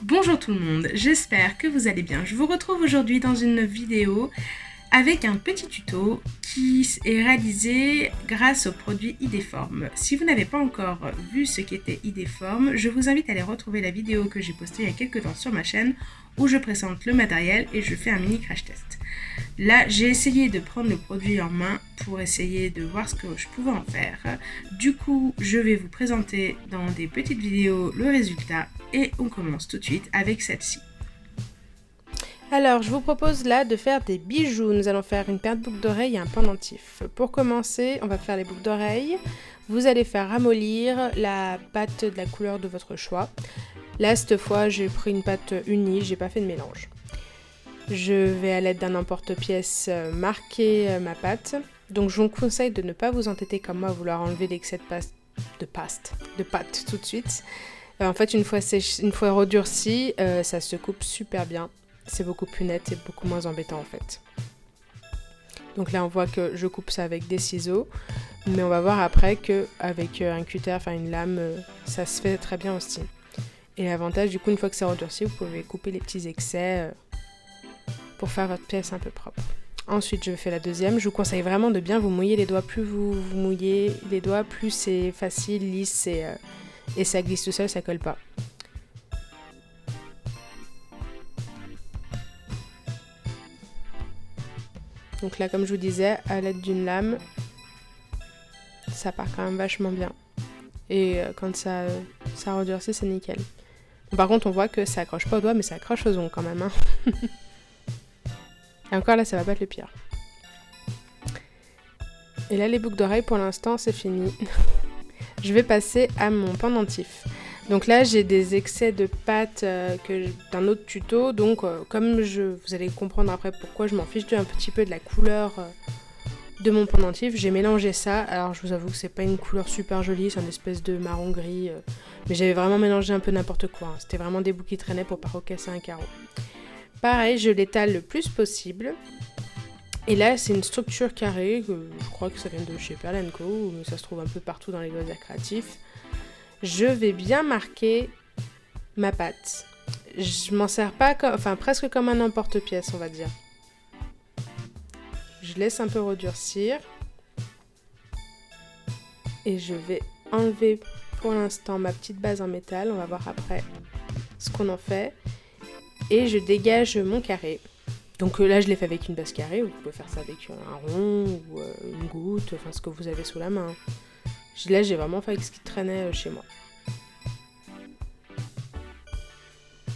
Bonjour tout le monde, j'espère que vous allez bien. Je vous retrouve aujourd'hui dans une vidéo avec un petit tuto qui est réalisé grâce au produit Ideform. Si vous n'avez pas encore vu ce qu'était Ideform, je vous invite à aller retrouver la vidéo que j'ai postée il y a quelques temps sur ma chaîne où je présente le matériel et je fais un mini crash test. Là, j'ai essayé de prendre le produit en main pour essayer de voir ce que je pouvais en faire. Du coup, je vais vous présenter dans des petites vidéos le résultat et on commence tout de suite avec celle-ci. Alors, je vous propose là de faire des bijoux. Nous allons faire une paire de boucles d'oreilles et un pendentif. Pour commencer, on va faire les boucles d'oreilles. Vous allez faire ramollir la pâte de la couleur de votre choix. Là, cette fois, j'ai pris une pâte unie, j'ai pas fait de mélange. Je vais à l'aide d'un emporte-pièce marquer ma pâte. Donc, je vous conseille de ne pas vous entêter comme moi à vouloir enlever l'excès de pâte tout de suite. En fait, une fois redurci, ça se coupe super bien. C'est beaucoup plus net et beaucoup moins embêtant en fait. Donc là on voit que je coupe ça avec des ciseaux, mais on va voir après qu'avec un cutter, enfin une lame, ça se fait très bien aussi. Et l'avantage du coup, une fois que c'est endurci, vous pouvez couper les petits excès pour faire votre pièce un peu propre. Ensuite je fais la deuxième, je vous conseille vraiment de bien vous mouiller les doigts. Plus vous mouillez les doigts, plus c'est facile, lisse et ça glisse tout seul, ça colle pas. Donc là, comme je vous disais, à l'aide d'une lame, ça part quand même vachement bien. Et quand ça redurcit, c'est nickel. Bon, par contre, on voit que ça accroche pas aux doigts, mais ça accroche aux ongles quand même. Hein. Et encore là, ça va pas être le pire. Et là, les boucles d'oreilles, pour l'instant, c'est fini. Je vais passer à mon pendentif. Donc là, j'ai des excès de pâte d'un autre tuto. Donc, comme vous allez comprendre après pourquoi je m'en fiche un petit peu de la couleur de mon pendentif, j'ai mélangé ça. Alors, je vous avoue que c'est pas une couleur super jolie, c'est une espèce de marron gris. Mais j'avais vraiment mélangé un peu n'importe quoi. Hein. C'était vraiment des bouts qui traînaient pour pas recasser un carreau. Pareil, je l'étale le plus possible. Et là, c'est une structure carrée. Je crois que ça vient de chez Pearl & Co. Mais ça se trouve un peu partout dans les loisirs créatifs. Je vais bien marquer ma pâte. Je m'en sers pas presque comme un emporte-pièce, on va dire. Je laisse un peu redurcir. Et je vais enlever pour l'instant ma petite base en métal. On va voir après ce qu'on en fait. Et je dégage mon carré. Donc là, je l'ai fait avec une base carrée. Vous pouvez faire ça avec un rond ou une goutte, enfin ce que vous avez sous la main. Là, j'ai vraiment fait avec ce qui traînait chez moi.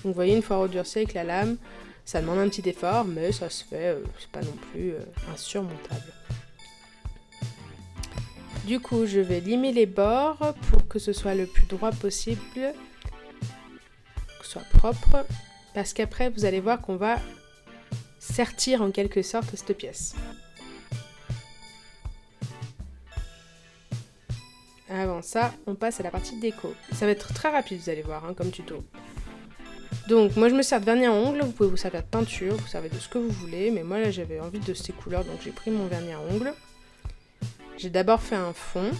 Donc vous voyez, une fois redurci avec la lame, ça demande un petit effort, mais ça se fait, c'est pas non plus insurmontable. Du coup, je vais limer les bords pour que ce soit le plus droit possible, que ce soit propre, parce qu'après, vous allez voir qu'on va sertir en quelque sorte cette pièce. Avant ça, on passe à la partie déco. Ça va être très rapide, vous allez voir, hein, comme tuto. Donc moi je me sers de vernis à ongles, vous pouvez vous servir de peinture, vous servez de ce que vous voulez, mais moi là j'avais envie de ces couleurs, donc j'ai pris mon vernis à ongles. J'ai d'abord fait un fond.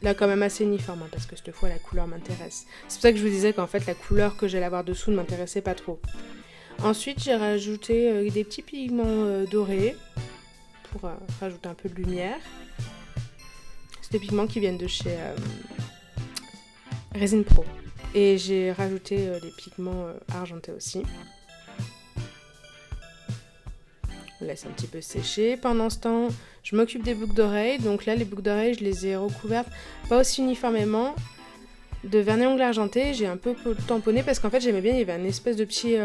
Là quand même assez uniforme, hein, parce que cette fois la couleur m'intéresse. C'est pour ça que je vous disais qu'en fait la couleur que j'allais avoir dessous ne m'intéressait pas trop. Ensuite j'ai rajouté des petits pigments dorés, pour rajouter un peu de lumière. C'est des pigments qui viennent de chez Resin Pro. Et j'ai rajouté les pigments argentés aussi. On laisse un petit peu sécher. Pendant ce temps, je m'occupe des boucles d'oreilles. Donc là, les boucles d'oreilles, je les ai recouvertes, pas aussi uniformément, de vernis à ongles argenté. J'ai un peu tamponné parce qu'en fait, j'aimais bien, il y avait un espèce de petit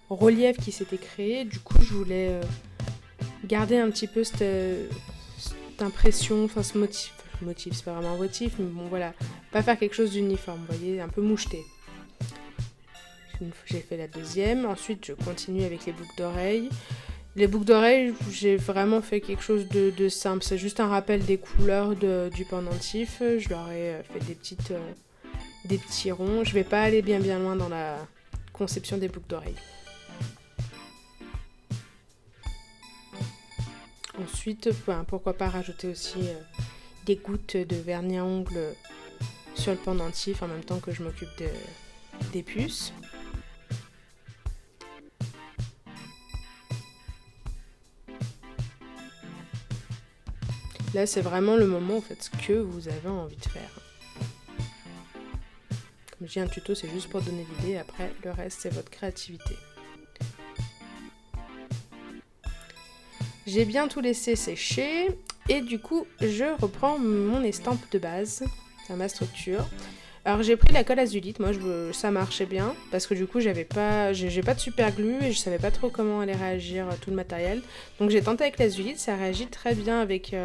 relief qui s'était créé. Du coup, je voulais garder un petit peu cette impression, enfin ce motif, c'est pas vraiment un motif, mais bon voilà, pas faire quelque chose d'uniforme, vous voyez, un peu moucheté. J'ai fait la deuxième, ensuite je continue avec les boucles d'oreilles. Les boucles d'oreilles, j'ai vraiment fait quelque chose de simple, c'est juste un rappel des couleurs du pendentif. Je leur ai fait des petits ronds, je vais pas aller bien loin dans la conception des boucles d'oreilles. Ensuite, pourquoi pas rajouter aussi des gouttes de vernis à ongles sur le pendentif en même temps que je m'occupe des puces. Là, c'est vraiment le moment, en fait, ce que vous avez envie de faire. Comme je dis, un tuto, c'est juste pour donner l'idée. Après, le reste, c'est votre créativité. J'ai bien tout laissé sécher. Et du coup, je reprends mon estampe de base, ma structure. Alors, j'ai pris la colle azulite. Moi, ça marchait bien. Parce que du coup, j'ai pas de super glue et je savais pas trop comment allait réagir tout le matériel. Donc, j'ai tenté avec l'azulite. Ça réagit très bien avec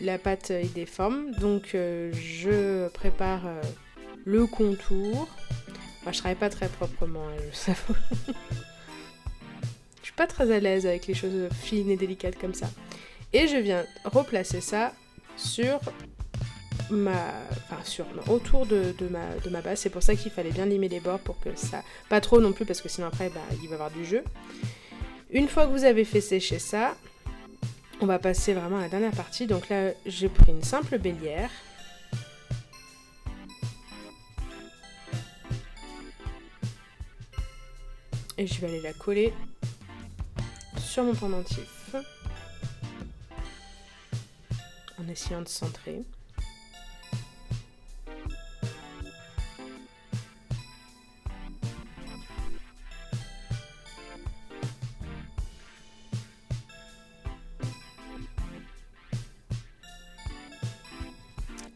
la pâte idéforme. Donc, je prépare le contour. Enfin, je travaille pas très proprement, je s'avoue. Je suis pas très à l'aise avec les choses fines et délicates comme ça. Et je viens replacer ça autour de ma base. C'est pour ça qu'il fallait bien limer les bords pour que ça... Pas trop non plus parce que sinon après il va y avoir du jeu. Une fois que vous avez fait sécher ça, on va passer vraiment à la dernière partie. Donc là, j'ai pris une simple bélière. Et je vais aller la coller sur mon pendentif. En essayant de centrer.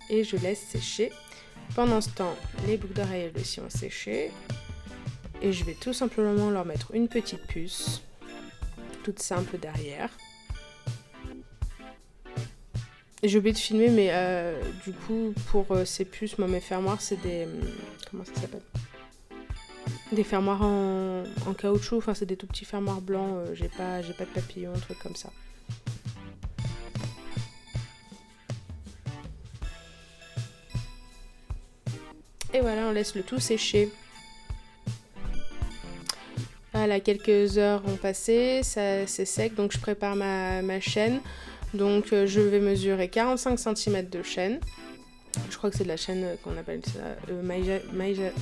Et je laisse sécher. Pendant ce temps, les boucles d'oreilles elles aussi ont séché. Et je vais tout simplement leur mettre une petite puce, toute simple derrière. J'ai oublié de filmer, mais du coup, pour ces puces, moi, mes fermoirs, c'est des... comment ça s'appelle ? Des fermoirs en caoutchouc, enfin, c'est des tout petits fermoirs blancs. J'ai pas de papillons, un truc comme ça. Et voilà, on laisse le tout sécher. Voilà, quelques heures ont passé, c'est sec, donc je prépare ma chaîne. Donc je vais mesurer 45 cm de chaîne. Je crois que c'est de la chaîne qu'on appelle ça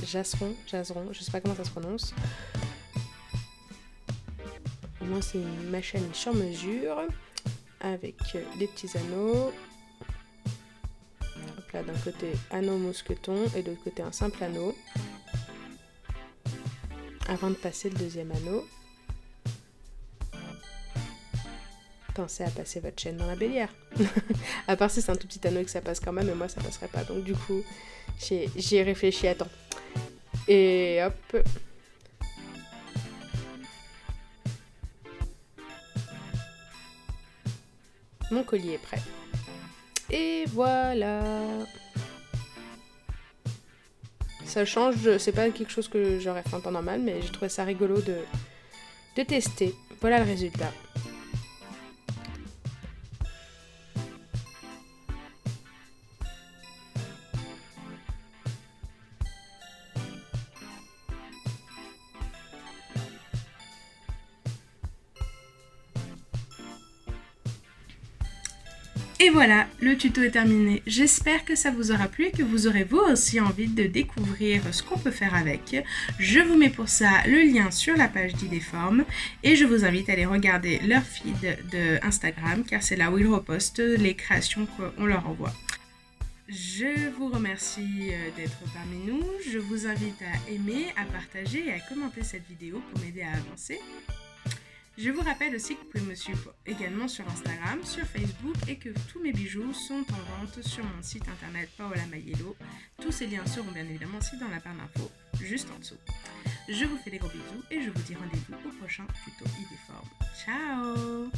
Jasron, je sais pas comment ça se prononce. Moi c'est ma chaîne sur mesure avec les petits anneaux. Hop là, d'un côté anneau mousqueton et de l'autre côté un simple anneau. Avant de passer le deuxième anneau, pensez à passer votre chaîne dans la bélière. À part si c'est un tout petit anneau et que ça passe quand même, mais moi ça passerait pas. Donc du coup, j'ai réfléchi à temps. Et hop. Mon collier est prêt. Et voilà. Ça change, c'est pas quelque chose que j'aurais fait en temps normal, mais j'ai trouvé ça rigolo de tester. Voilà le résultat. Et voilà, le tuto est terminé. J'espère que ça vous aura plu et que vous aurez vous aussi envie de découvrir ce qu'on peut faire avec. Je vous mets pour ça le lien sur la page d'Idéforme et je vous invite à aller regarder leur feed de Instagram car c'est là où ils repostent les créations qu'on leur envoie. Je vous remercie d'être parmi nous. Je vous invite à aimer, à partager et à commenter cette vidéo pour m'aider à avancer. Je vous rappelle aussi que vous pouvez me suivre également sur Instagram, sur Facebook et que tous mes bijoux sont en vente sur mon site internet Paola Maiello. Tous ces liens seront bien évidemment aussi dans la barre d'infos, juste en dessous. Je vous fais des gros bisous et je vous dis rendez-vous au prochain tuto Idéforme. Ciao!